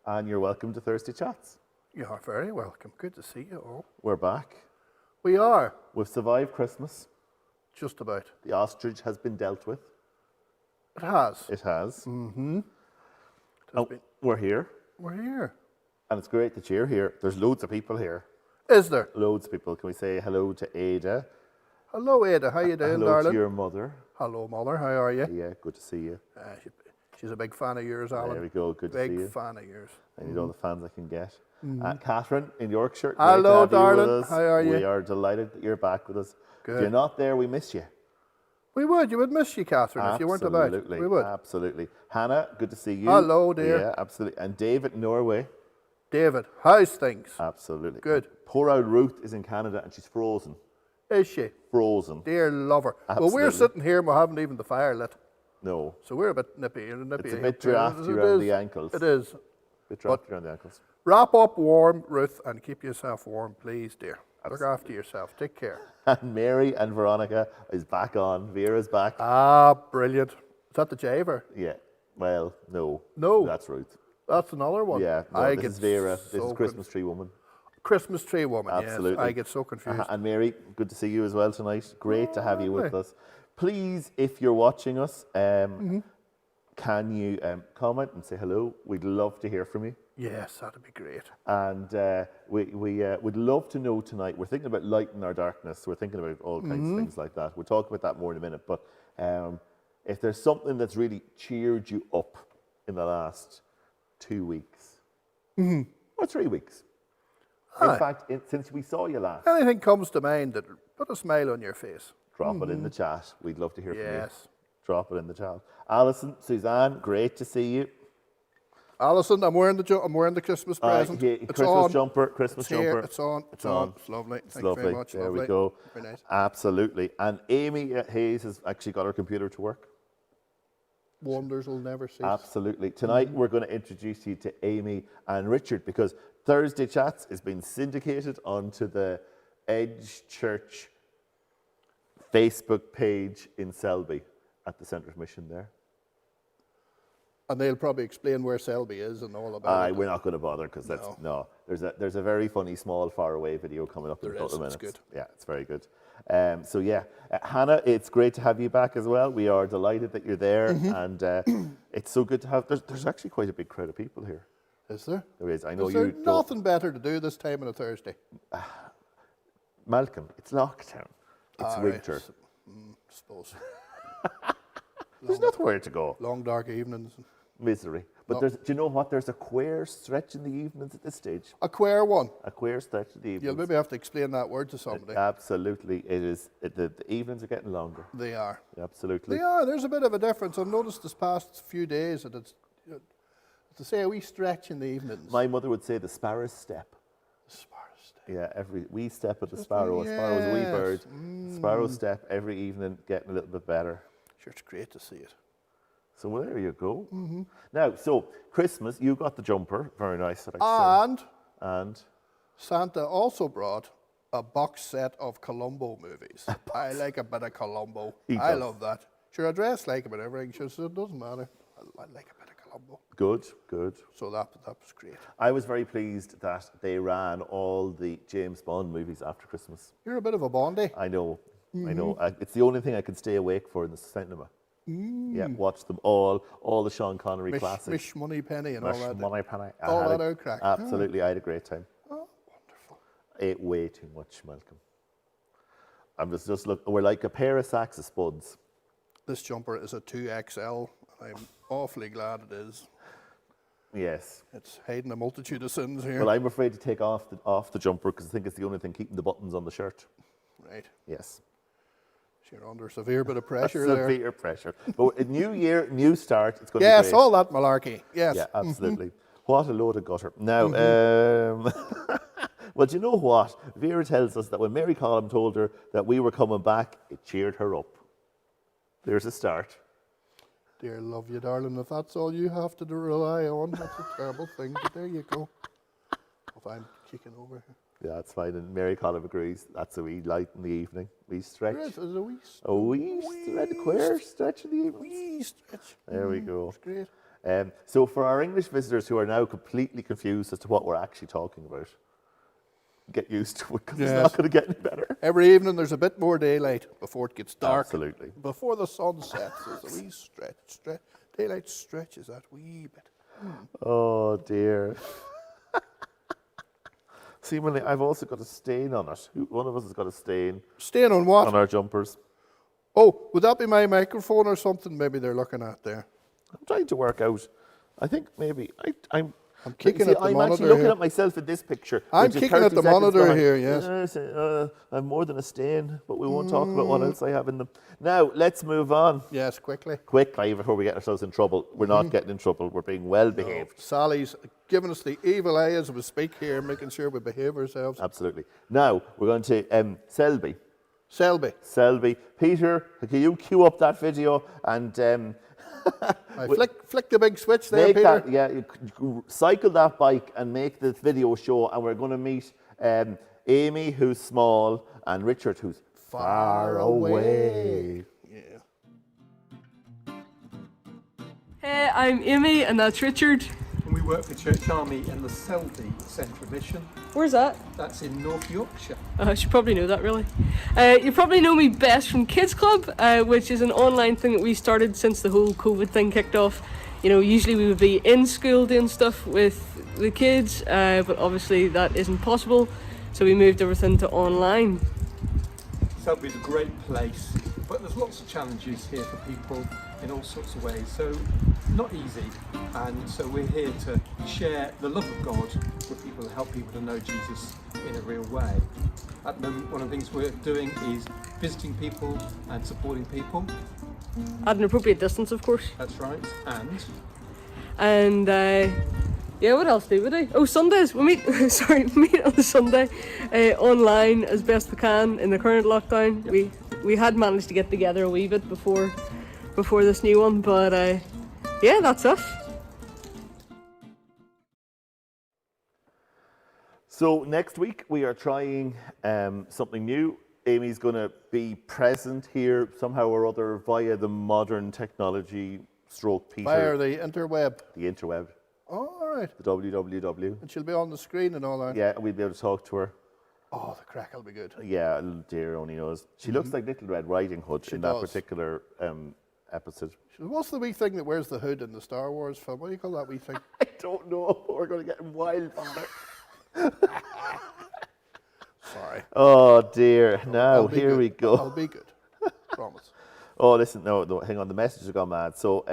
And you're welcome to Thursday Chats. You are very welcome. Good to see you all. We're back. We are. We've survived Christmas. Just about. The ostrich has been dealt with. It has. It has. Mm-hmm. We're here. We're here. And it's great that you're here. There's loads of people here. Is there? Loads of people. Can we say hello to Ada? Hello, Ada. How you doing, hello darling? to your mother. Hello, Mother. How are you? Yeah, good to see you. She's a big fan of yours, Alan. There we go. Good to see you. Big fan of yours. I need all the fans I can get. Catherine in Yorkshire. Hello, great to have you with darling. us. How are you? We are delighted that you're back with us. Good. If you're not there, we miss you. We would. You would miss you, Catherine, if you weren't about. We would. Absolutely. Hannah, good to see you. Hello, dear. Yeah, absolutely. And David, Norway. David, how's things? Absolutely. Good. Poor old Ruth is in Canada and she's frozen. Is she? Frozen. Dear lover. Absolutely. Well, we're sitting here and we haven't even the fire lit. No. So we're a bit nippy. It's a bit drafty around the ankles. It is. A bit drafty around the ankles. Wrap up warm, Ruth, and keep yourself warm, please, dear. Look after yourself. Take care. And Mary and Veronica is back on. Vera's back. Ah, brilliant. Is that the Javer? Yeah. Well, no. No. That's Ruth. That's another one. Yeah. No, this is Vera. This is Christmas Tree Woman. Christmas Tree Woman, Absolutely. yes. I get so confused. And Mary, good to see you as well tonight. Great to have you with us. Please, if you're watching us, can you comment and say hello? We'd love to hear from you. Yes, that'd be great. And we would love to know tonight. We're thinking about lighting our darkness. We're thinking about all kinds of things like that. We'll talk about that more in a minute. But if there's something that's really cheered you up in the last 2 weeks or 3 weeks, in fact, since we saw you last, Anything comes to mind that put a smile on your face. drop it in the chat. We'd love to hear from you. Yes. Drop it in the chat. Alison, Suzanne, great to see you. Alison, I'm wearing the Christmas present. It's Christmas on. jumper, Christmas It's here. jumper. It's on. It's on. It's lovely. Thank you very much. There lovely. we go. Very nice. Absolutely. And Amy Hayes has actually got her computer to work. Wonders will never cease. Absolutely. Tonight we're going to introduce you to Amy and Richard because Thursday Chats is being syndicated onto the Edge Church Facebook page in Selby at the Centre of Mission there. And they'll probably explain where Selby is and all about it. We're not going to bother because that's no. There's a very funny small faraway video coming up in a couple of minutes. It's good. Yeah, it's very good. So yeah, Hannah, it's great to have you back as well. We are delighted that you're there, and it's so good to have. There's actually quite a big crowd of people here. Is there? There is. I know Is you. there nothing better to do this time on a Thursday? Malcolm, it's lockdown. It's winter. Right. I suppose. There's nowhere to go. Long dark evenings. Misery. But do you know what? There's a queer stretch in the evenings at this stage. A queer one. A queer stretch in the evenings. You'll maybe have to explain that word to somebody. Absolutely, it is. The evenings are getting longer. They are. Absolutely. They are. There's a bit of a difference. I've noticed this past few days that it's, to say a wee stretch in the evenings. My mother would say the sparrow's step. The sparrow's step. Yeah, every wee step of the sparrow. A sparrow's a wee bird. Sparrow's step every evening, getting a little bit better. Sure, it's great to see it. So well, there you go. Now, so Christmas, you got the jumper, very nice. And Santa also brought a box set of Columbo movies. I like a bit of Columbo. I love that. Sure, I dress like him and everything. Sure, so it doesn't matter. I like a bit of Columbo. Good, good. So that was great. I was very pleased that they ran all the James Bond movies after Christmas. You're a bit of a Bondy. I know, I know. It's the only thing I can stay awake for in the cinema. Yeah, watch them all the Sean Connery classics. Mish Money Penny and Mish all that. Money Penny. All that out crack. Absolutely, I had a great time. Oh, wonderful. Ate way too much, Malcolm. I'm just look. We're like a pair of sacks of spuds. This jumper is a 2XL. I'm awfully glad it is. Yes. It's hiding a multitude of sins here. Well, I'm afraid to take off the jumper because I think it's the only thing keeping the buttons on the shirt. Right. Yes. You're under severe bit of pressure there. Severe pressure. But a new year, new start. It's going to be Yes, great. all that malarkey. Yes. Yeah, absolutely. What a load of gutter. Now, well, do you know what? Vera tells us that when Mary Collum told her that we were coming back, it cheered her up. There's a start. Dear love you, darling. If that's all you have to rely on, that's a terrible thing. But there you go. If I'm kicking over here. Yeah, that's fine. And Mary Collum agrees. That's a wee light in the evening. Wee stretch. There is a wee A wee stretch. Queer stretch in the evening. Wee stretch. There we go. It's great. So for our English visitors who are now completely confused as to what we're actually talking about, get used to it because it's not going to get any better. Every evening there's a bit more daylight before it gets dark. Absolutely. Before the sun sets, there's a wee stretch. Daylight stretches that wee bit. Oh dear. See, I've also got a stain on it. One of us has got a stain. Stain on what? On our jumpers. Oh, would that be my microphone or something maybe they're looking at there? I'm trying to work out. I think maybe I'm kicking at the I'm monitor actually looking here. at myself in this picture. I'm which is kicking 30 at the seconds monitor behind. here, yes. I'm more than a stain, but we won't talk about what else I have in them. Now, let's move on. Yes, quickly. Quickly, before we get ourselves in trouble. We're not getting in trouble. We're being well behaved. Sally's giving us the evil eye as we speak here, making sure we behave ourselves. Absolutely. Now, we're going to Selby. Selby. Peter, can you cue up that video and... I flick the big switch there, make Peter. that, you cycle that bike and make the video show, and we're going to meet Amy, who's small, and Richard, who's far away. Yeah. Hey, I'm Amy, and that's Richard. And we work for Church Army in the Selby Central Mission. Where's that? That's in North Yorkshire. I should probably know that, really. You probably know me best from Kids Club, which is an online thing that we started since the whole COVID thing kicked off. You know, usually we would be in school doing stuff with the kids, but obviously that isn't possible, so we moved everything to online. Selby's a great place, but there's lots of challenges here for people in all sorts of ways, so not easy. And so we're here to share the love of God with people and help people to know Jesus in a real way. At the moment, one of the things we're doing is visiting people and supporting people. At an appropriate distance, of course. That's right. And yeah, what else do we do? Oh, Sundays. We meet meet on a Sunday online as best we can in the current lockdown. Yep. We had managed to get together a wee bit before this new one, but yeah, that's us. So next week we are trying something new. Amy's going to be present here somehow or other via the modern technology stroke Peter. Via the interweb. The interweb. Oh, all right. The www. And she'll be on the screen and all that. Yeah, we'll be able to talk to her. Oh, the crack will be good. Yeah, dear only knows. She looks like Little Red Riding Hood in that does. particular episode. What's the wee thing that wears the hood in the Star Wars film? What do you call that wee thing? I don't know. We're going to get wildfire. Sorry. Oh dear. Now, I'll be here good. we go. I'll be good. Promise. Oh, listen, no, hang on. The messages have gone mad. So,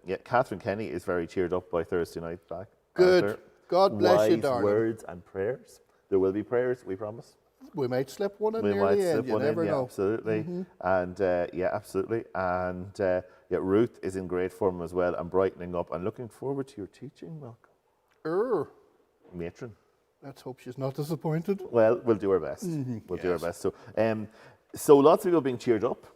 yeah, Catherine Kenny is very cheered up by Thursday night back. Good. After God bless you, wise darling. words and prayers. There will be prayers, we promise. We might slip one in We near might the slip end. You one never in, yeah, know. absolutely. And yeah, absolutely. And yeah, Ruth is in great form as well and brightening up and looking forward to your teaching, Malcolm. Matron. Let's hope she's not disappointed. Well, we'll do our best. We'll do our best. So, so lots of people being cheered up.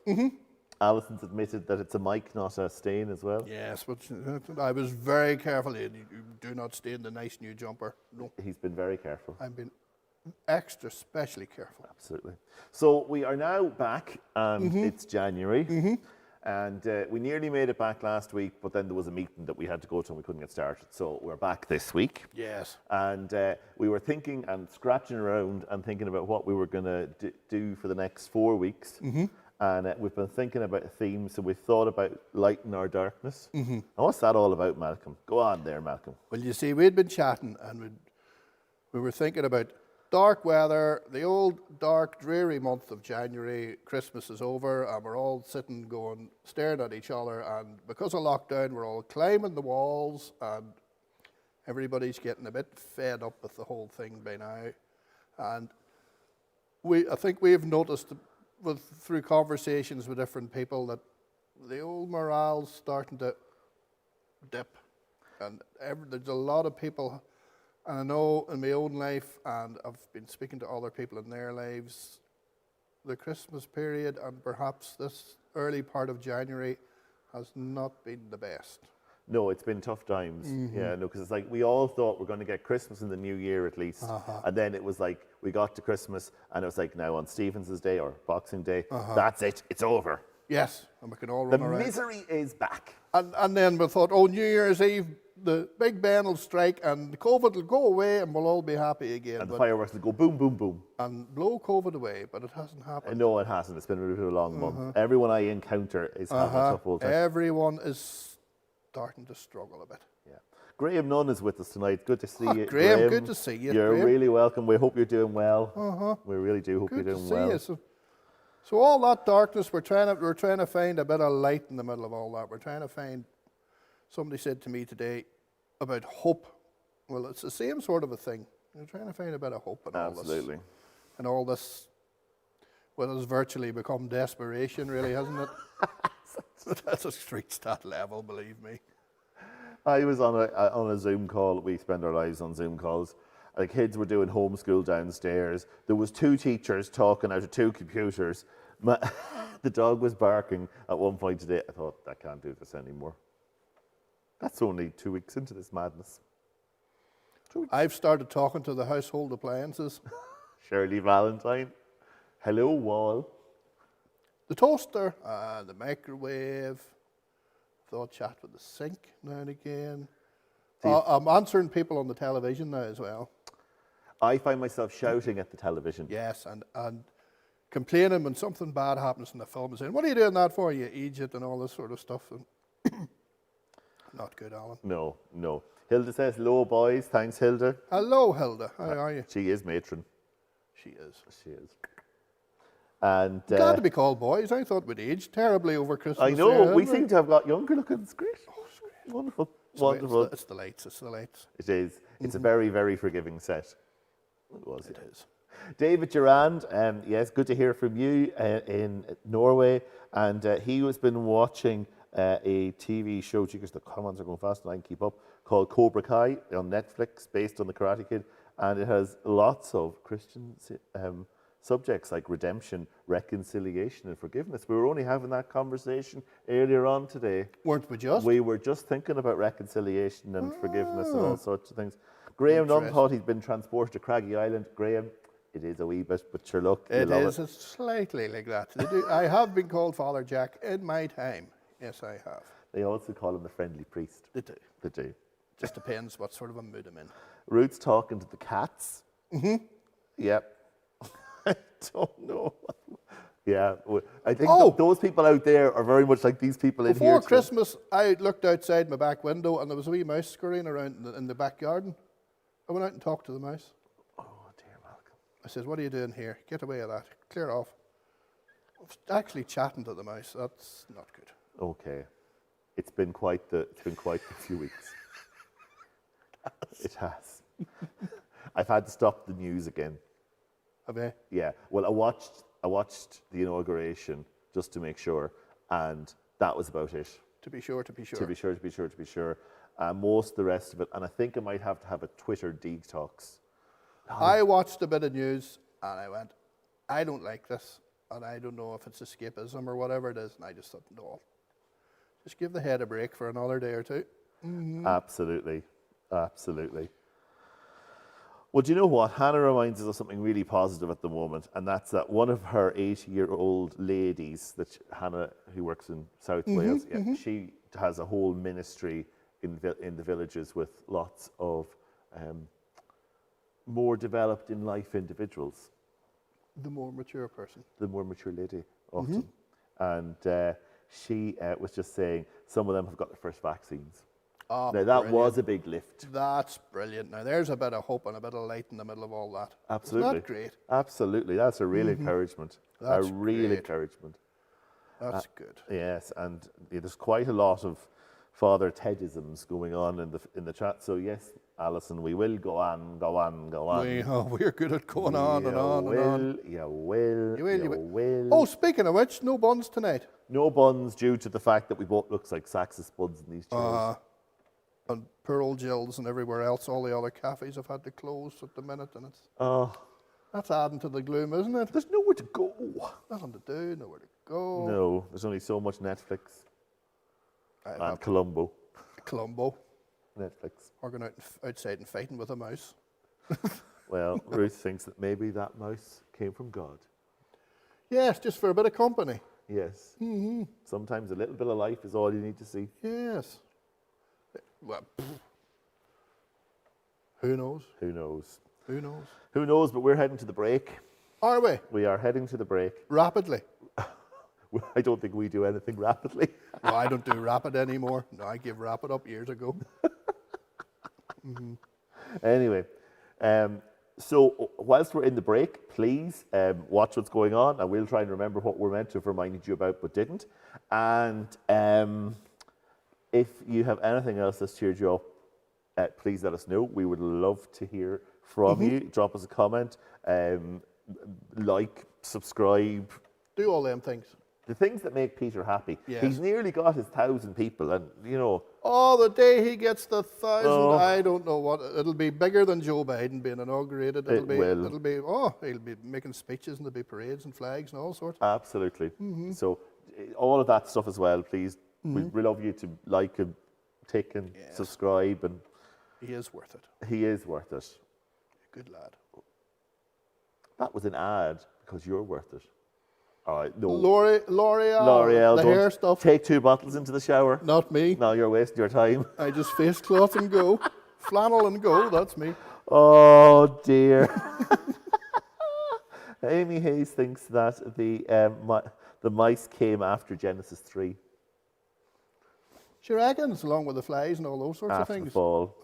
Alison's admitted that it's a mic, not a stain as well. Yes, but I was very careful. You do not stain the nice new jumper. No, He's been very careful. I've been extra specially careful. Absolutely. So we are now back, and it's January. And we nearly made it back last week, but then there was a meeting that we had to go to and we couldn't get started. So we're back this week. Yes. And we were thinking and scratching around and thinking about what we were going to do for the next 4 weeks. And we've been thinking about a theme, so we thought about lighting our darkness. And what's that all about, Malcolm? Go on there, Malcolm. Well, you see, we'd been chatting and we were thinking about dark weather, the old dark, dreary month of January. Christmas is over and we're all sitting staring at each other, and because of lockdown, we're all climbing the walls and everybody's getting a bit fed up with the whole thing by now. And I think we've noticed through conversations with different people that the old morale's starting to dip. And there's a lot of people, and I know in my own life, and I've been speaking to other people in their lives, the Christmas period and perhaps this early part of January has not been the best. No, it's been tough times. Yeah, no, because it's like we all thought we're going to get Christmas in the new year at least. And then it was like we got to Christmas and it was like now on Stephen's Day or Boxing Day, that's it, it's over. Yes, and we can all The run around. misery is back. And then we thought, oh, New Year's Eve, the Big Ben will strike and COVID will go away and we'll all be happy again. And the fireworks will go boom, boom, boom. And blow COVID away, but it hasn't happened. No, it hasn't. It's been a really long month. Everyone I encounter is having a tough old time. Everyone is starting to struggle a bit. Yeah. Graham Nunn is with us tonight. Good to see you, Graham. Good to see you. You're Graham. really welcome. We hope you're doing well. We really do hope you're doing well. Good to see you. So all that darkness, we're trying to find a bit of light in the middle of all that. We're trying to find. Somebody said to me today about hope. Well, it's the same sort of a thing. We're trying to find a bit of hope in all this. Absolutely. And all this, well, it's virtually become desperation, really, hasn't it? That's reached that level, believe me. I was on a Zoom call. We spend our lives on Zoom calls. The kids were doing homeschool downstairs. There was 2 teachers talking out of 2 computers. The dog was barking at one point today. I thought, I can't do this anymore. That's only 2 weeks into this madness. 2 weeks. I've started talking to the household appliances. Shirley Valentine. Hello, wall. The toaster, the microwave. Thought chat with the sink now and again. I'm answering people on the television now as well. I find myself shouting at the television. Yes, and complaining when something bad happens in the film, saying, "What are you doing that for? You idiot," and all this sort of stuff. And not good, Alan. No. Hilda says, hello, boys. Thanks, Hilda. Hello, Hilda. How are you? She is matron. She is. She is. And glad to be called boys. I thought we'd aged terribly over Christmas. I know. Yeah, We seem to have got younger looking. It's great. Oh, it's great. Wonderful. Wonderful. It's the lights. It's the lights. It is. It's a very, very forgiving set. It was. It is. David Durand, yes, good to hear from you in Norway. And he has been watching a TV show, because the comments are going fast and I can keep up, called Cobra Kai on Netflix, based on the Karate Kid. And it has lots of Christian subjects like redemption, reconciliation, and forgiveness. We were only having that conversation earlier on today. Weren't we just? We were just thinking about reconciliation and forgiveness and all sorts of things. Graham Nunn thought he'd been transported to Craggy Island. Graham, it is a wee bit, but sure, look, it is. It's slightly like that. I have been called Father Jack in my time. Yes, I have. They also call him the friendly priest. They do. They do. Just depends what sort of a mood I'm in. Ruth's talking to the cats. Mm-hmm. Yep. I don't know. Yeah, I think those people out there are very much like these people in here. Before Christmas, I looked outside my back window and there was a wee mouse scurrying around in the back garden. I went out and talked to the mouse. Oh, dear Malcolm. I said, "What are you doing here? Get away with that. Clear off." I was actually chatting to the mouse. That's not good. Okay. It's been quite the few weeks. It has. I've had to stop the news again. Have you? Yeah. Well, I watched the inauguration just to make sure, and that was about it. To be sure. Most of the rest of it, and I think I might have to have a Twitter detox. I watched a bit of news and I went, I don't like this, and I don't know if it's escapism or whatever it is, and I just thought, no, just give the head a break for another day or two. Mm-hmm. Absolutely. Well, do you know what? Hannah reminds us of something really positive at the moment, and that's that one of her 80-year-old ladies, Hannah, who works in South Wales, she has a whole ministry in the villages with lots of more developed in life individuals. The more mature person. The more mature lady, often. And she was just saying some of them have got their first vaccines. Oh, now, that was a big lift. That's brilliant. Now, there's a bit of hope and a bit of light in the middle of all that. Absolutely. Isn't that great? Absolutely. That's a real encouragement. That's a real great. encouragement. That's good. Yes, and there's quite a lot of Father Tedisms going on in the chat. So, yes, Alison, we will go on. We're good at going on and on and on. You will. Oh, speaking of which, no buns tonight. No buns due to the fact that we both looks like sacks of spuds in these chairs. And poor old Jill's and everywhere else, all the other cafes have had to close at the minute, and that's adding to the gloom, isn't it? There's nowhere to go. Nothing to do, nowhere to go. No, there's only so much Netflix and Columbo. Netflix. Or going outside and fighting with a mouse. Well, Ruth thinks that maybe that mouse came from God. Yes, just for a bit of company. Yes. Sometimes a little bit of life is all you need to see. Yes. Well, who knows? Who knows? Who knows? Who knows, but we're heading to the break. Are we? We are heading to the break. Rapidly. I don't think we do anything rapidly. No, I don't do rapid anymore. No, I gave rapid up years ago. Anyway, so whilst we're in the break, please watch what's going on, and we'll try and remember what we're meant to have reminded you about but didn't. And if you have anything else that's cheered you up, please let us know. We would love to hear from you. Drop us a comment, like, subscribe. Do all them things. The things that make Peter happy. Yes. He's nearly got his 1,000 people, and you know. Oh, the day he gets the 1,000, Oh. I don't know what. It'll be bigger than Joe Biden being inaugurated. It will. It'll be. Oh, he'll be making speeches and there'll be parades and flags and all sorts. Absolutely. So all of that stuff as well, please. We'd love you to like and tick and subscribe, and He is worth it. he is worth it. Good lad. That was an ad because you're worth it. All right, no. L'Oreal, the don't hair stuff. take 2 bottles into the shower. Not me. No, you're wasting your time. I just face cloth and go. Flannel and go, that's me. Oh dear. Amy Hayes thinks that the mice came after Genesis 3. She reckons, along with the flies and all those sorts After of the things. fall.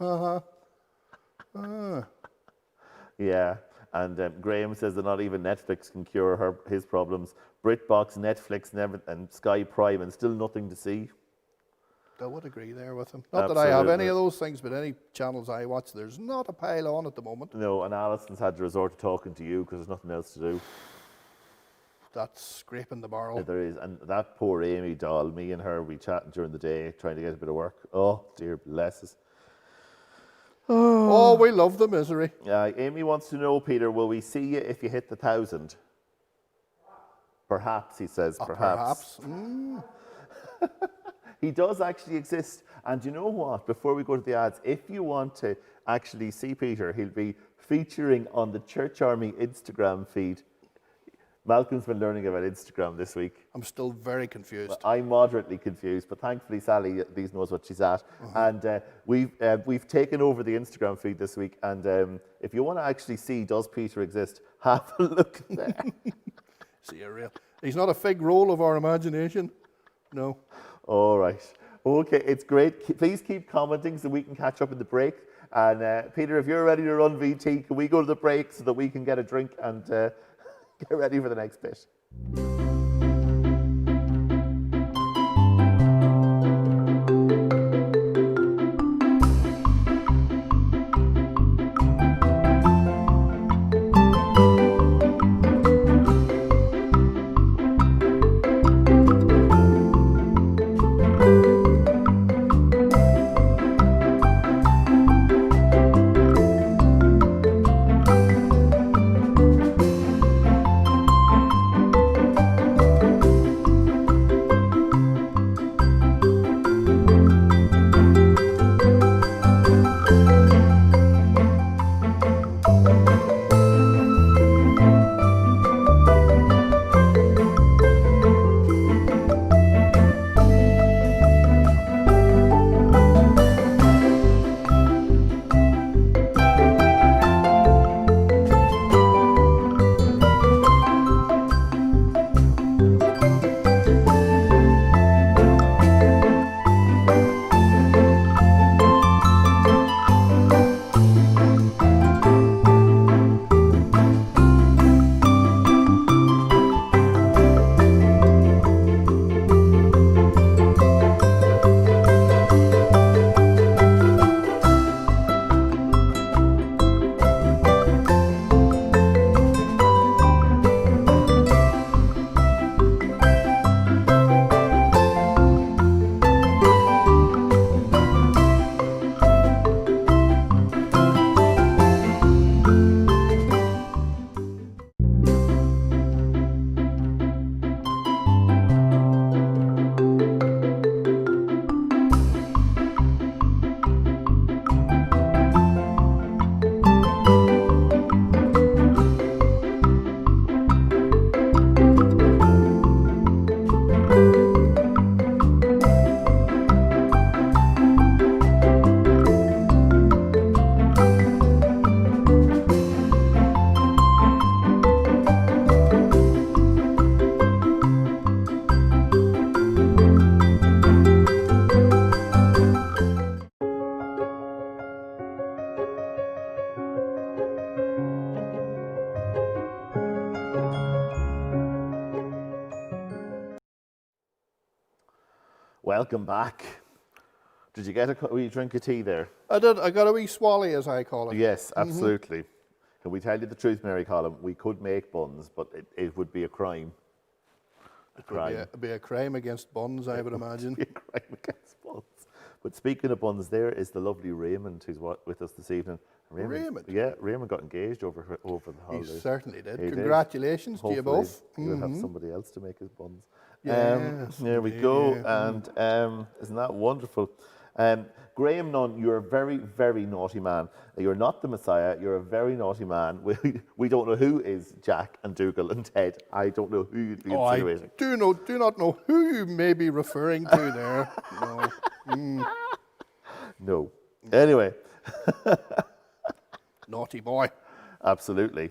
Yeah. And Graham says that not even Netflix can cure his problems. BritBox, Netflix, and Sky Prime, and still nothing to see. I would agree there with him. Not that I have any Absolutely. of those things, but any channels I watch, there's not a pile on at the moment. No, and Alison's had to resort to talking to you because there's nothing else to do. That's scraping the barrel. There is, and that poor Amy doll, me and her, we chatting during the day, trying to get a bit of work. Oh, dear bless us. Oh, we love the misery. Amy wants to know, Peter, will we see you if you hit the 1,000? Perhaps, he says, perhaps. He does actually exist. And you know what? Before we go to the ads, if you want to actually see Peter, he'll be featuring on the Church Army Instagram feed. Malcolm's been learning about Instagram this week. I'm still very confused. I'm moderately confused, but thankfully Sally at least knows what she's at. And we've taken over the Instagram feed this week. And if you want to actually see, does Peter exist, have a look there. See a real. He's not a fig roll of our imagination. No. All right. Okay, it's great. Please keep commenting so we can catch up in the break. And Peter, if you're ready to run VT, can we go to the break so that we can get a drink and get ready for the next bit? Welcome back. Did you get a wee drink of tea there? I did. I got a wee swally, as I call it. Yes, absolutely. Can we tell you the truth, Mary Colin? We could make buns, but it would be a crime. It'd be a crime against buns, I would imagine. Be a crime against buns. But speaking of buns, there is the lovely Raymond who's with us this evening. Raymond? Yeah, Raymond got engaged over the He holidays. certainly did. He did. Congratulations to you Hopefully both. He'll have somebody else to make his buns. Yes, there we go. And isn't that wonderful? Graham Nunn, you're a very, very naughty man. You're not the Messiah. You're a very naughty man. We don't know who is Jack and Dougal and Ted. I don't know who you'd be insinuating. I do not know who you may be referring to there. No. No. Anyway. Naughty boy. Absolutely.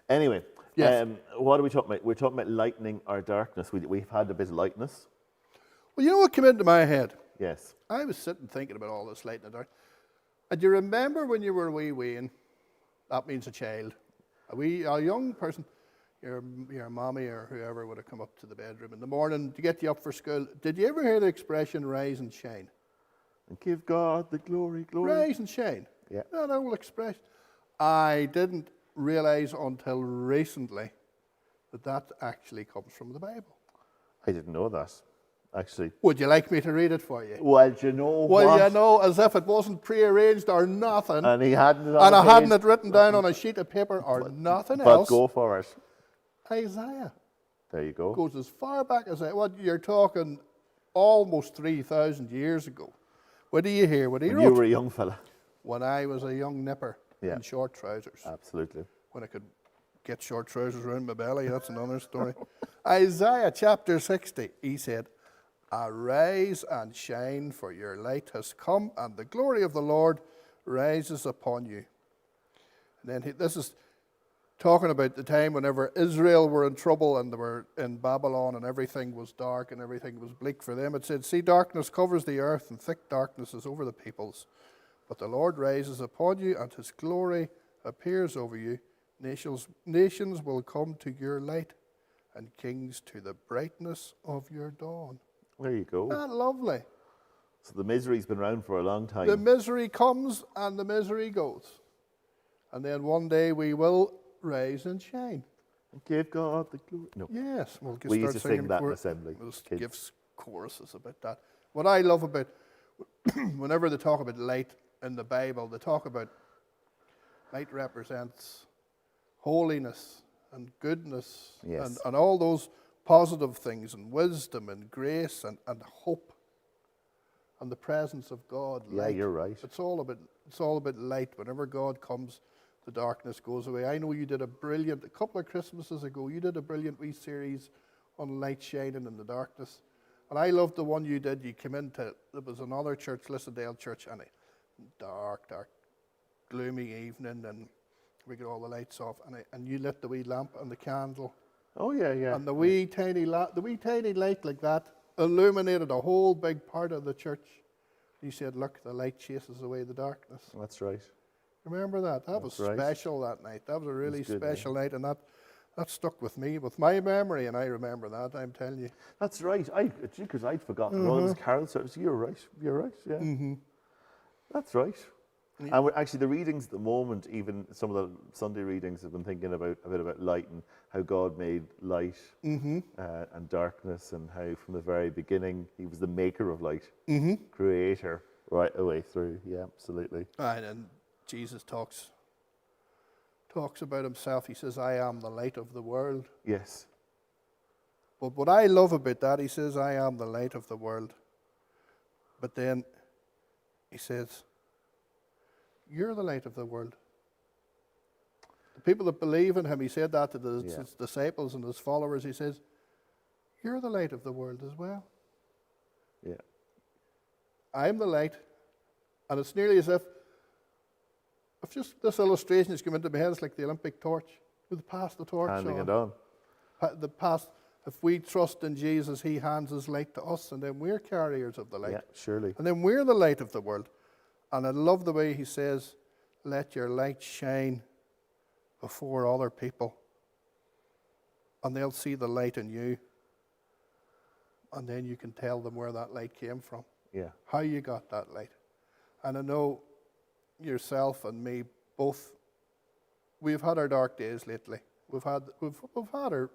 Anyway, Yes. what are we talking about? We're talking about lightening our darkness. We've had a bit of lightness. Well, you know what came into my head? Yes. I was sitting thinking about all this light in the dark. And do you remember when you were a wee wean? That means a child. A young person, your mommy or whoever would have come up to the bedroom in the morning to get you up for school. Did you ever hear the expression rise and shine? And give God the glory. Rise and shine. Yeah. That old expression. I didn't realize until recently that actually comes from the Bible. I didn't know that, actually. Would you like me to read it for you? Well, do you know Well, what? you know, as if it wasn't prearranged or nothing. And he hadn't it on And a I hadn't page, it written down on a sheet of paper or nothing but else. go for it. Isaiah There you go. goes as far back as you're talking almost 3,000 years ago. What do you hear? What he When wrote? you were a young fella. When I was a young nipper Yeah. in short trousers. Absolutely. When I could get short trousers around my belly, that's another story. Isaiah chapter 60, he said, "Arise and shine, for your light has come, and the glory of the Lord rises upon you." And then this is talking about the time whenever Israel were in trouble and they were in Babylon and everything was dark and everything was bleak for them. It said, "See, darkness covers the earth and thick darkness is over the peoples. But the Lord rises upon you and his glory appears over you. Nations will come to your light and kings to the brightness of your dawn." There you go. Isn't that lovely? So the misery's been around for a long time. The misery comes and the misery goes. And then one day we will rise and shine. And give God the glory. No. Yes, we'll We used to sing that in assembly. We'll kids. give choruses about that. What I love about, whenever they talk about light in the Bible, they talk about light represents holiness and goodness Yes. and all those positive things and wisdom and grace and hope and the presence of God. Yeah, light. you're right. It's all about light. Whenever God comes, the darkness goes away. I know you did a couple of Christmases ago, you did a brilliant wee series on light shining in the darkness. And I loved the one you did. You came into, there was another church, Lissendale Church, and a dark, gloomy evening, and we got all the lights off, and you lit the wee lamp and the candle. Oh, yeah. And the wee tiny light like that illuminated a whole big part of the church. You said, "Look, the light chases away the darkness." That's right. Remember that? That was That's right. special that night. That was a really good, special night, and that stuck with me, with my memory, and I remember that, I'm telling you. That's right. Because I'd forgotten. Well, it was Carol service. You're right. Yeah. Mm-hmm. That's right. Yeah. And actually, the readings at the moment, even some of the Sunday readings, have been thinking a bit about light and how God made light and darkness, and how from the very beginning He was the maker of light, creator, right away through. Yeah, absolutely. And Jesus talks about himself. He says, "I am the light of the world." Yes. But what I love about that, he says, "I am the light of the world." But then he says, "You're the light of the world." The people that believe in him, he said that to his disciples and his followers. He says, "You're the light of the world as well." Yeah. I'm the light. And it's nearly as if just this illustration has come into my head. It's like the Olympic torch. We pass the torch Handing on. it on. If we trust in Jesus, he hands his light to us, and then we're carriers of the light. Yeah, surely. And then we're the light of the world. And I love the way he says, "Let your light shine before other people, and they'll see the light in you." and then you can tell them where that light came from, Yeah. how you got that light. And I know yourself and me both, we've had our dark days lately. We've had our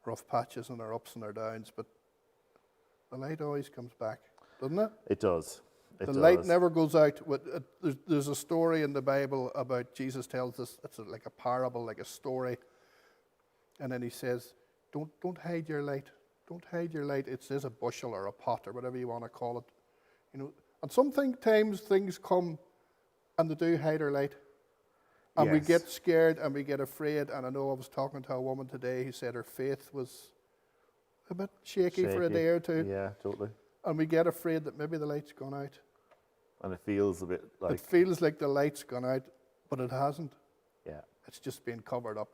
rough patches and our ups and our downs, but the light always comes back, doesn't it? It does. It The does. light never goes out. There's a story in the Bible about Jesus tells us, it's like a parable, like a story. And then he says, don't hide your light. Don't hide your light. It says a bushel or a pot or whatever you want to call it. You know, and sometimes things come and they do hide our light. And we Yes. get scared and we get afraid. And I know I was talking to a woman today who said her faith was a bit shaky for a day or two. Yeah, totally. And we get afraid that maybe the light's gone out. And it feels a bit like, It feels like the light's gone out, but it hasn't. yeah. It's just been covered up.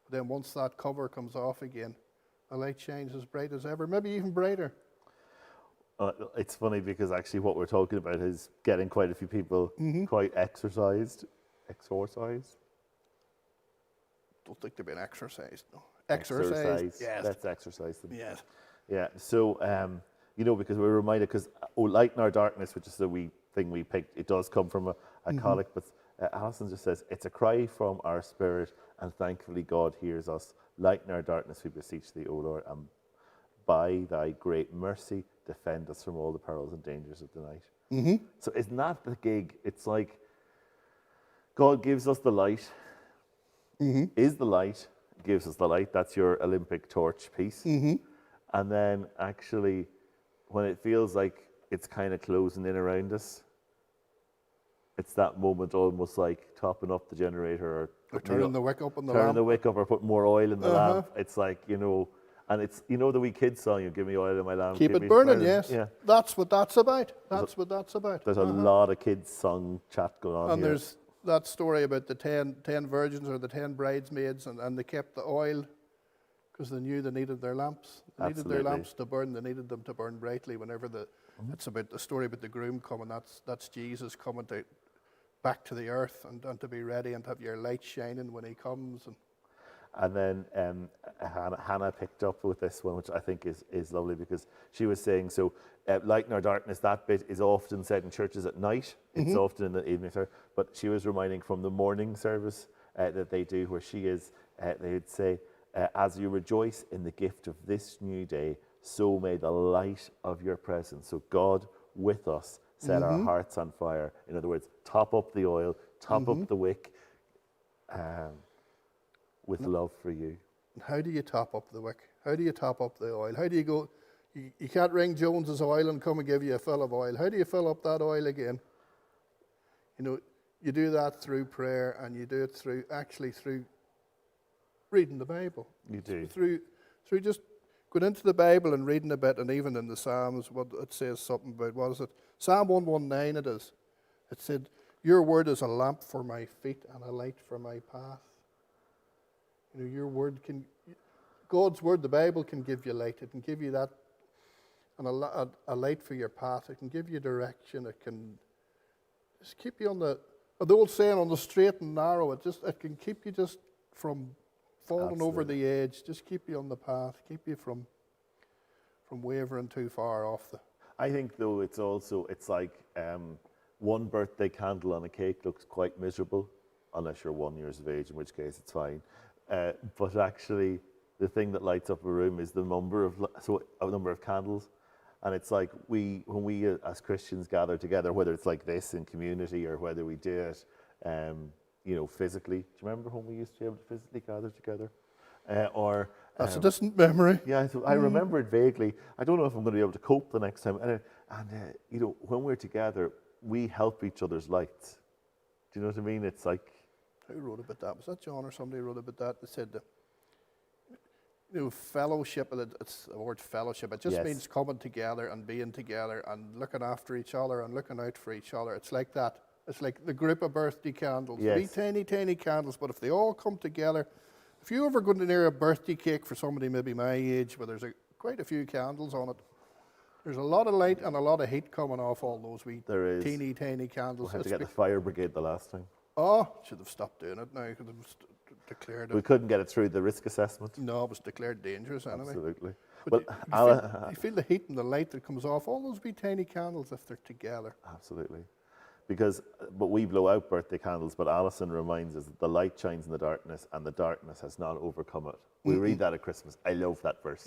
But then once that cover comes off again, the light shines as bright as ever, maybe even brighter. It's funny because actually what we're talking about is getting quite a few people quite exercised. Don't think they've been exercised, no. Exercised, yes. Let's exercise them. Yes. Yeah, so, because we're reminded, because Light in Our Darkness, which is the wee thing we picked, it does come from a colleague, but Alison just says, it's a cry from our spirit, and thankfully God hears us. Light in our darkness, we beseech thee, O Lord, and by thy great mercy, defend us from all the perils and dangers of the night. So isn't that the gig? It's like God gives us the light, is the light, gives us the light. That's your Olympic torch piece. And then actually, when it feels like it's kind of closing in around us, it's that moment almost like topping up the generator Or turning the wick up on the turning lamp. the wick up or putting more oil in the lamp. It's like, and it's, the wee kids song, you give me oil in my lamp. Keep give it me burning, fire. yes. Yeah. That's what that's about. That's what that's about. There's a lot of kids song chat going on And here. there's that story about the 10 virgins or the 10 bridesmaids, and they kept the oil because they knew they needed their lamps. They needed their Absolutely. lamps to burn. They needed them to burn brightly whenever it's about the story about the groom coming. That's Jesus coming back to the earth and to be ready and have your light shining when he comes. And then Hannah picked up with this one, which I think is lovely, because she was saying, so Light in Our Darkness, that bit is often said in churches at night. It's often in the evening service. But she was reminding from the morning service that they do, where she is, they would say, as you rejoice in the gift of this new day, so may the light of your presence, so God with us, set our hearts on fire. In other words, top up the oil, top up the wick, with love for you. How do you top up the wick? How do you top up the oil? How do you go? You can't ring Jones's Oil and come and give you a fill of oil. How do you fill up that oil again? You do that through prayer, and you do it through reading the Bible. You do. Through just going into the Bible and reading a bit, and even in the Psalms, what it says something about, what is it? Psalm 119 it is. It said, your word is a lamp for my feet and a light for my path. Your word God's word, the Bible, can give you light. It can give you that, and a light for your path. It can give you direction. It can just keep you on the old saying, on the straight and narrow. It can keep you just from falling over the edge. Just keep you on the path. Keep you from wavering too far off the. I think though it's like one birthday candle on a cake looks quite miserable, unless you're 1 year of age, in which case it's fine. But actually, the thing that lights up a room is the number of candles, and it's like when we as Christians gather together, whether it's like this in community or whether we do it, physically. Do you remember when we used to be able to physically gather together? That's a distant memory. Yeah, I remember it vaguely. I don't know if I'm going to be able to cope the next time. When we're together, we help each other's lights. Do you know what I mean? It's like. Who wrote about that? Was that John or somebody wrote about that? They said, fellowship, it's the word fellowship. It just means coming together and being together and looking after each other and looking out for each other. It's like that. It's like the group of birthday candles. Yes. Wee tiny, tiny candles, but if they all come together, if you ever go near a birthday cake for somebody maybe my age, where there's quite a few candles on it, there's a lot of light and a lot of heat coming off all those wee teeny, tiny candles. We had to get the fire brigade the last time. Oh, should have stopped doing it now. declared We it. couldn't get it through the risk assessment. No, it was declared dangerous anyway. Absolutely. But Well, you feel the heat and the light that comes off all those wee tiny candles if they're together. absolutely. But we blow out birthday candles, but Alison reminds us that the light shines in the darkness and the darkness has not overcome it. We read that at Christmas. I love that verse.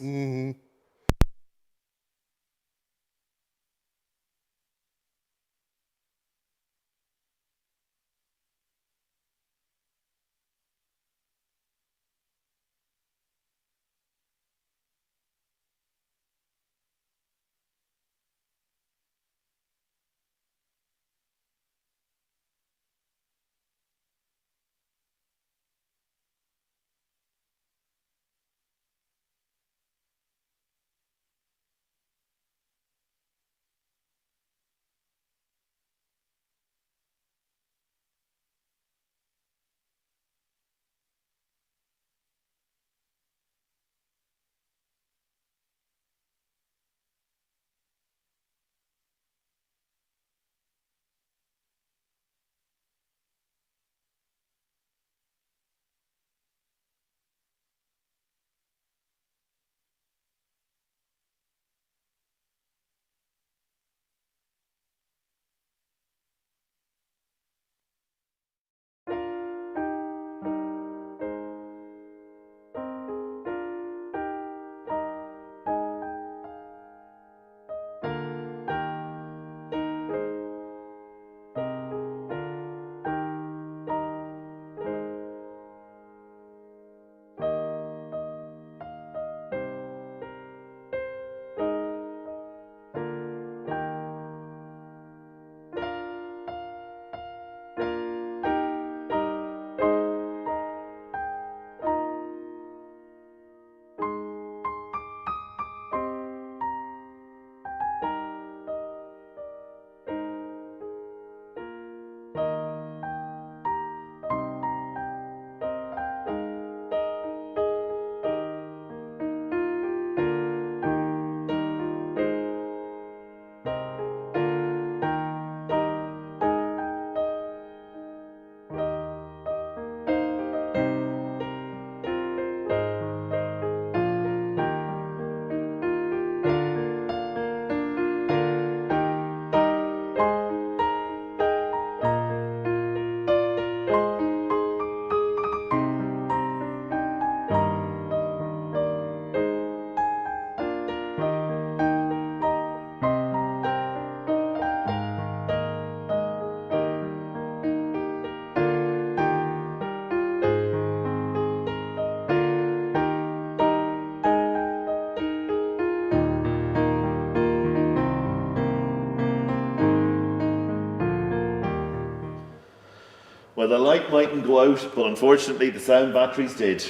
Well, the light mightn't go out, but unfortunately the sound batteries did.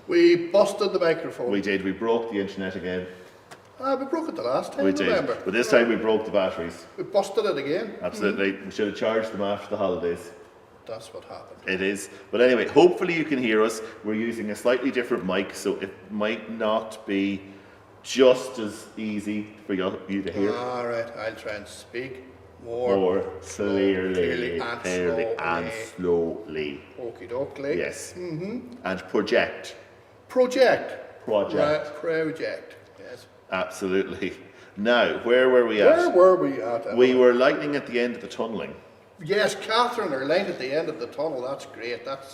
We busted the microphone. We did. We broke the internet again. We broke it the last time, We did. remember? But this time we broke the batteries. We busted it again. Absolutely. We should have charged them after the holidays. That's what happened. It is. But anyway, hopefully you can hear us. We're using a slightly different mic, so it might not be just as easy for you to hear. All right, I'll try and speak more Clearly and slowly. Okie dokie. Yes. And project. Project. Project. Yes. Absolutely. Now, where were we at? Where were we at? We were lightning at the end of the tunnelling. Yes, Catherine, or light at the end of the tunnel. That's great. That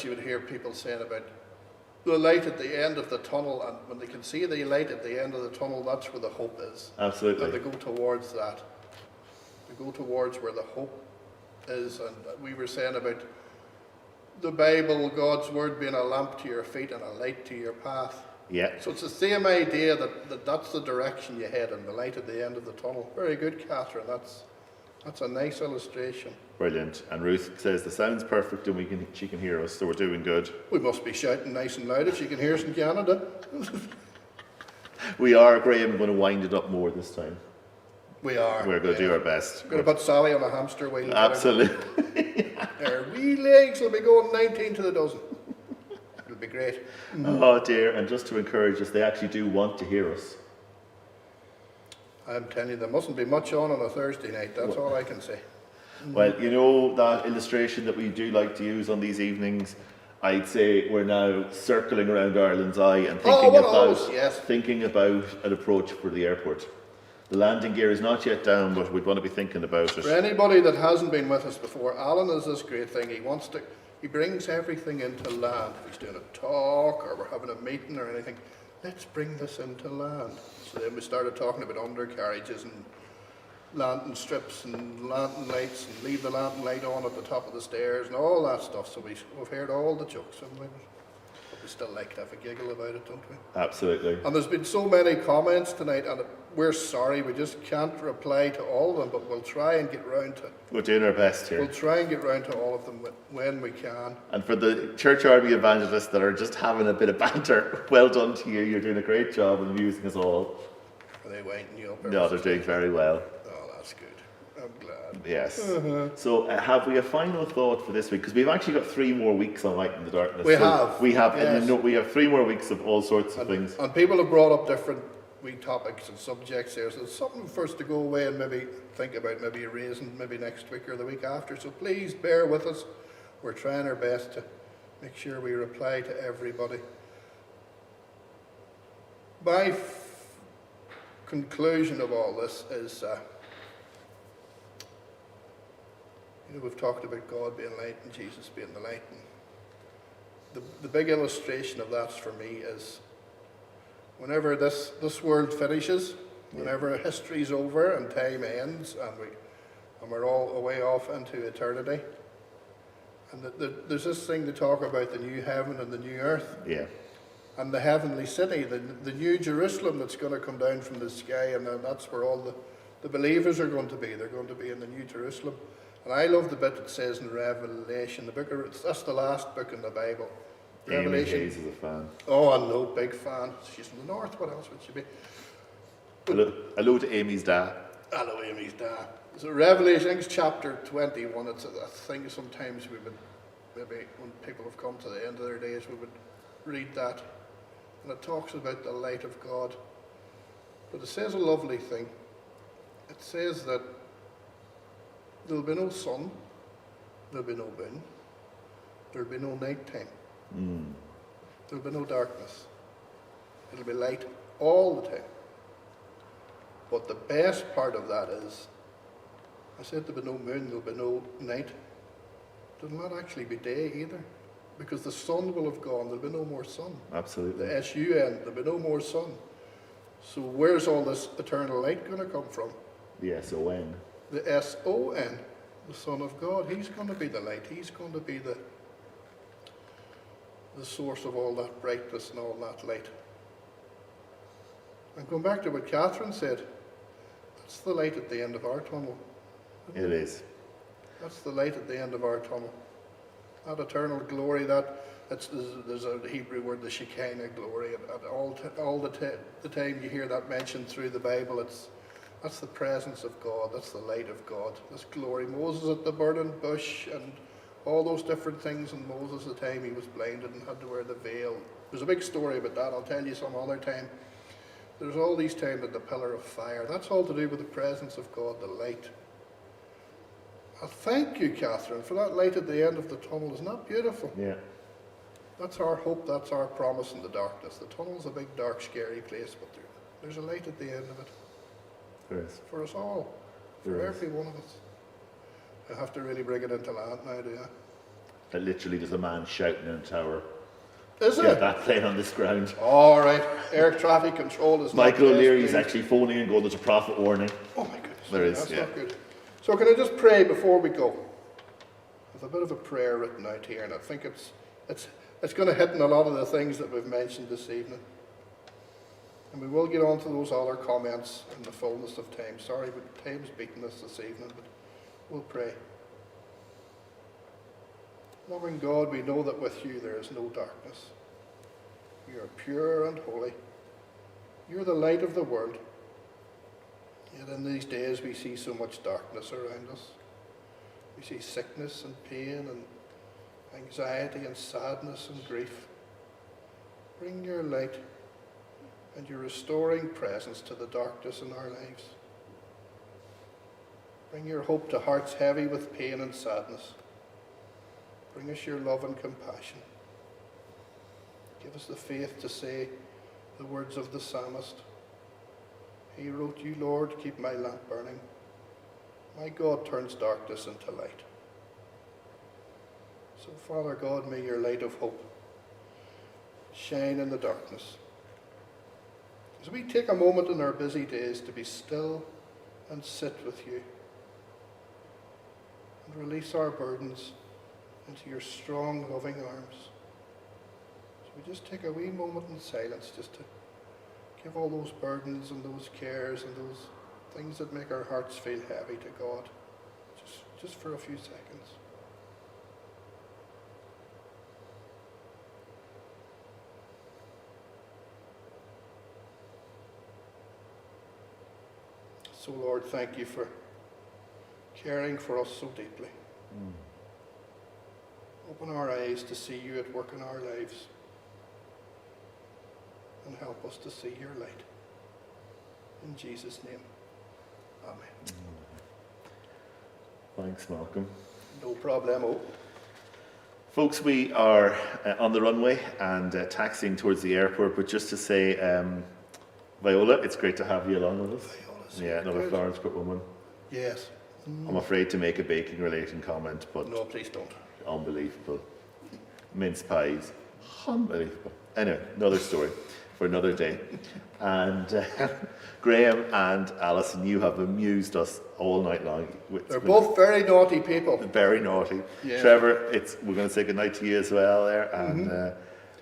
you would hear people saying about the light at the end of the tunnel, and when they can see the light at the end of the tunnel, that's where the hope is. Absolutely. And they go towards that. They go towards where the hope is. And we were saying about the Bible, God's word being a lamp to your feet and a light to your path. Yeah. So it's the same idea that's the direction you head in, the light at the end of the tunnel. Very good, Catherine. That's a nice illustration. Brilliant. And Ruth says the sound's perfect and she can hear us, so we're doing good. We must be shouting nice and loud if she can hear us in Canada. We are, Graham, going to wind it up more this time. We are. We're going to do our best. We're going to put Sally on a hamster wheel. Absolutely. Her wee legs will be going 19 to the dozen. It'll be great. Oh dear. And just to encourage us, they actually do want to hear us. I'm telling you, there mustn't be much on a Thursday night. That's all I can say. Well, you know that illustration that we do like to use on these evenings? I'd say we're now circling around Ireland's eye and thinking about an approach for the airport. The landing gear is not yet down, but we'd want to be thinking about it. For anybody that hasn't been with us before, Alan has this great thing. He brings everything into land. If he's doing a talk or we're having a meeting or anything, let's bring this into land. So then we started talking about undercarriages and lantern strips and lantern lights and leave the lantern light on at the top of the stairs and all that stuff. So we've heard all the jokes. But we still like to have a giggle about it, don't we? Absolutely. And there's been so many comments tonight, and we're sorry, we just can't reply to all of them, but we'll try and get round to. We're doing our best here. We'll try and get round to all of them when we can. And for the Church Army evangelists that are just having a bit of banter, well done to you. You're doing a great job of amusing us all. Are they winding you up? No, they're doing very well. Oh, that's good. I'm glad. Yes. So have we a final thought for this week? Because we've actually got 3 more weeks on Light in the Darkness. We have. We have. Yes. And we have 3 more weeks of all sorts of things. And people have brought up different wee topics and subjects there. So it's something for us to go away and maybe think about, maybe raising maybe next week or the week after. So please bear with us. We're trying our best to make sure we reply to everybody. My conclusion of all this is, we've talked about God being light and Jesus being the light. And the big illustration of that for me is whenever this world finishes, whenever history's over and time ends and we're all away off into eternity, and there's this thing to talk about the new heaven and the new earth. Yeah. And the heavenly city, the new Jerusalem that's going to come down from the sky, and that's where all the believers are going to be. They're going to be in the new Jerusalem. And I love the bit that says in Revelation, that's the last book in the Bible. Revelation. Amy Hayes is a fan. Oh, I know, big fan. She's from the north, what else would she be? Hello to Amy's dad. Hello, Amy's dad. So Revelation, I think it's chapter 21. It's a thing sometimes we would, maybe when people have come to the end of their days, we would read that. And it talks about the light of God. But it says a lovely thing. It says that there'll be no sun, there'll be no moon, there'll be no night time. There'll be no darkness. It'll be light all the time. But the best part of that is, I said there'll be no moon, there'll be no night. There'll not actually be day either, because the sun will have gone, there'll be no more sun. Absolutely. The S-U-N, there'll be no more sun. So where's all this eternal light going to come from? The S-O-N. The S-O-N, the Son of God. He's going to be the light. He's going to be the source of all that brightness and all that light. And going back to what Catherine said, that's the light at the end of our tunnel. It is. That's the light at the end of our tunnel. That eternal glory, there's a Hebrew word, the Shekinah glory, and all the time you hear that mentioned through the Bible, that's the presence of God, that's the light of God, this glory. Moses at the burning bush and all those different things, and Moses, the time he was blinded and had to wear the veil. There's a big story about that, I'll tell you some other time. There's all these times at the pillar of fire. That's all to do with the presence of God, the light. Thank you, Catherine, for that light at the end of the tunnel. Isn't that beautiful? Yeah. That's our hope, that's our promise in the darkness. The tunnel's a big, dark, scary place, but there's a light at the end of it. There is. For us all. For every one of us. I have to really bring it into land now, do you? That literally there's a man shouting in a tower. Is it? Yeah, that plane on this ground. All right. Air traffic control is Michael not O'Leary's please. actually phoning and going, there's a prophet warning. Oh my goodness. There is, That's yeah. not good. So can I just pray before we go? There's a bit of a prayer written out here, and I think it's going to hit on a lot of the things that we've mentioned this evening. And we will get on to those other comments in the fullness of time. Sorry, but time's beaten us this evening, but we'll pray. Loving God, we know that with you there is no darkness. You are pure and holy. You're the light of the world. Yet in these days we see so much darkness around us. We see sickness and pain and anxiety and sadness and grief. Bring your light and your restoring presence to the darkness in our lives. Bring your hope to hearts heavy with pain and sadness. Bring us your love and compassion. Give us the faith to say the words of the psalmist. He wrote, "You, Lord, keep my lamp burning. My God turns darkness into light." So, Father God, may your light of hope shine in the darkness. As we take a moment in our busy days to be still and sit with you and release our burdens into your strong, loving arms. So we just take a wee moment in silence just to give all those burdens and those cares and those things that make our hearts feel heavy to God, just for a few seconds. So, Lord, thank you for caring for us so deeply. Open our eyes to see you at work in our lives and help us to see your light. In Jesus' name, amen. Thanks, Malcolm. No problemo. Folks, we are on the runway and taxiing towards the airport, but just to say, Viola, it's great to have you along with us. Viola's Yeah, another good. Florence Court woman. Yes. I'm afraid to make a baking-related comment, but No, please don't. unbelievable. Mince pies, unbelievable. Anyway, another story for another day. And Graham and Alison, you have amused us all night long. They're both very naughty people. Very naughty. Yeah. Trevor, we're going to say goodnight to you as well there, and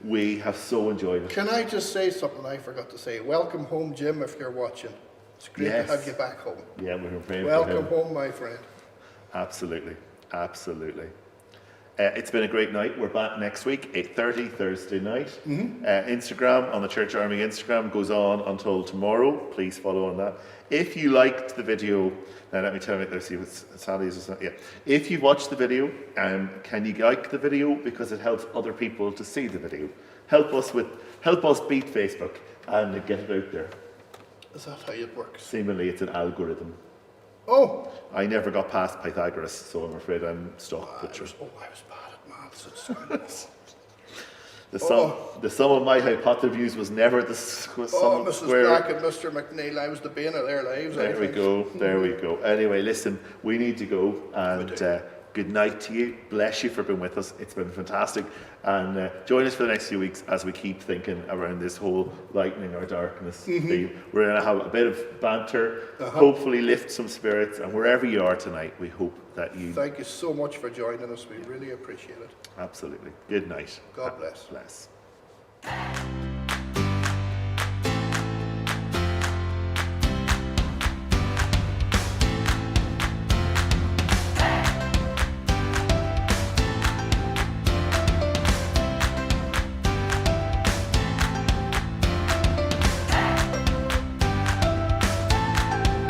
we have so enjoyed it. Can I just say something I forgot to say? Welcome home, Jim, if you're watching. It's great Yes. to have you back home. Yeah, we've been praying for Welcome him. home, my friend. Absolutely, absolutely. It's been a great night. We're back next week, 8:30 Thursday night. Instagram, on the Church Army Instagram, goes on until tomorrow. Please follow on that. If you liked the video, now let me tell you, let's see what Sally's is. Yeah. If you watched the video, can you like the video because it helps other people to see the video? Help us beat Facebook and get it out there. Is that how it works? Seemingly, it's an algorithm. Oh! I never got past Pythagoras, so I'm afraid I'm stuck. I But was bad at maths at school. the sum of my hypotenuse was never the sum Oh, of the Mrs. square. Black and Mr. McNeil, I was the bane of their lives. I There we think. go. There we go. Anyway, listen, we need to go, and good night to you. Bless you for being with us. It's been fantastic, and join us for the next few weeks as we keep thinking around this whole lightening our darkness theme. We're going to have a bit of banter, hopefully lift some spirits, and wherever you are tonight, we hope that you. Thank you so much for joining us. We really appreciate it. Absolutely. Good night. God bless. Bless.